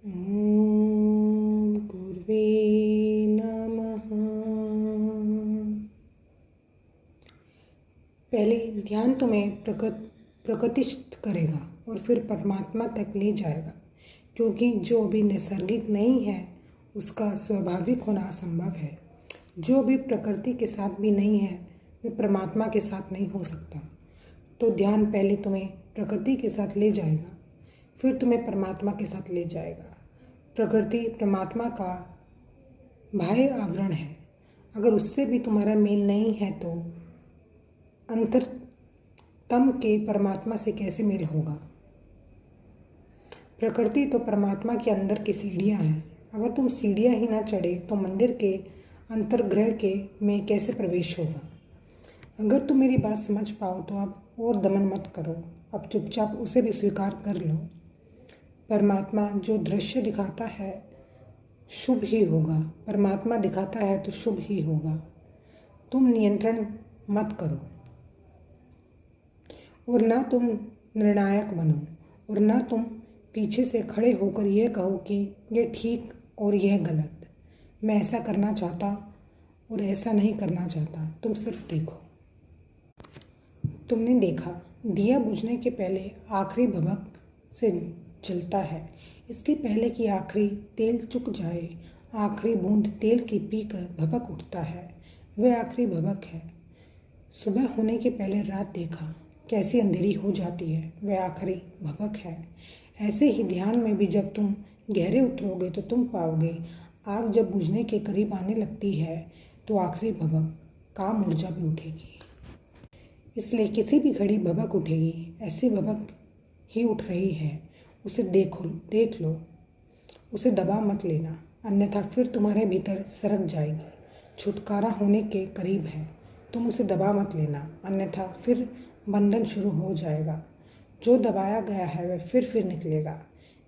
ॐ गुरुवे नमः। पहले ध्यान तुम्हें प्रकृतिस्थ करेगा और फिर परमात्मा तक ले जाएगा, क्योंकि जो अभी नैसर्गिक नहीं है उसका स्वाभाविक होना असंभव है। जो भी प्रकृति के साथ भी नहीं है वे परमात्मा के साथ नहीं हो सकता। तो ध्यान पहले तुम्हें प्रकृति के साथ ले जाएगा, फिर तुम्हें परमात्मा के साथ ले जाएगा। प्रकृति परमात्मा का बाह्य आवरण है। अगर उससे भी तुम्हारा मेल नहीं है तो अंतरतम के परमात्मा से कैसे मेल होगा। प्रकृति तो परमात्मा के अंदर की सीढ़ियाँ हैं। अगर तुम सीढ़ियाँ ही ना चढ़े तो मंदिर के अंतर्गृह के में कैसे प्रवेश होगा। अगर तुम मेरी बात समझ पाओ तो अब और दमन मत करो, अब चुपचाप उसे भी स्वीकार कर लो। परमात्मा जो दृश्य दिखाता है शुभ ही होगा। परमात्मा दिखाता है तो शुभ ही होगा। तुम नियंत्रण मत करो और ना तुम निर्णायक बनो, और ना तुम पीछे से खड़े होकर यह कहो कि यह ठीक और यह गलत, मैं ऐसा करना चाहता और ऐसा नहीं करना चाहता। तुम सिर्फ देखो। तुमने देखा दिया बुझने के पहले आखिरी भभक से जलता है। इसके पहले कि आखिरी तेल चुक जाए, आखिरी बूंद तेल की पीकर भभक उठता है। वह आखिरी भभक है। सुबह होने के पहले रात देखा कैसी अंधेरी हो जाती है, वह आखिरी भभक है। ऐसे ही ध्यान में भी जब तुम गहरे उतरोगे तो तुम पाओगे आग जब बुझने के करीब आने लगती है तो आखिरी भभक काम ऊर्जा भी उठेगी। इसलिए किसी भी घड़ी भभक उठेगी, ऐसी भभक ही उठ रही है, उसे देख लो, उसे दबा मत लेना, अन्यथा फिर तुम्हारे भीतर सरक जाएगी। छुटकारा होने के करीब है, तुम उसे दबा मत लेना, अन्यथा फिर बंधन शुरू हो जाएगा। जो दबाया गया है वह फिर निकलेगा।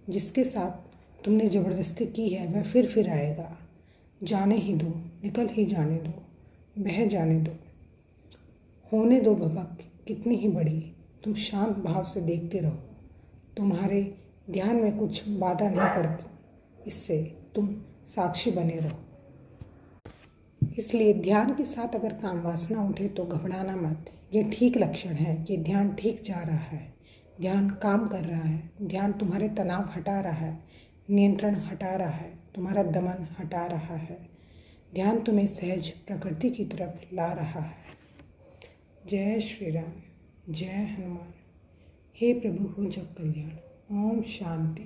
जिसके साथ तुमने ज़बरदस्ती की है वह फिर आएगा। जाने ही दो, निकल ही जाने दो, बह जाने दो, होने दो भभक कितनी ही बड़ी। तुम शांत भाव से देखते रहो। तुम्हारे ध्यान में कुछ बाधा नहीं पड़ती, इससे तुम साक्षी बने रहो। इसलिए ध्यान के साथ अगर काम वासना उठे तो घबराना मत। यह ठीक लक्षण है कि ध्यान ठीक जा रहा है, ध्यान काम कर रहा है। ध्यान तुम्हारे तनाव हटा रहा है, नियंत्रण हटा रहा है, तुम्हारा दमन हटा रहा है। ध्यान तुम्हें सहज प्रकृति की तरफ ला रहा है। जय श्री राम, जय हनुमान। हे प्रभु हो जग कल्याण। ओम शांति।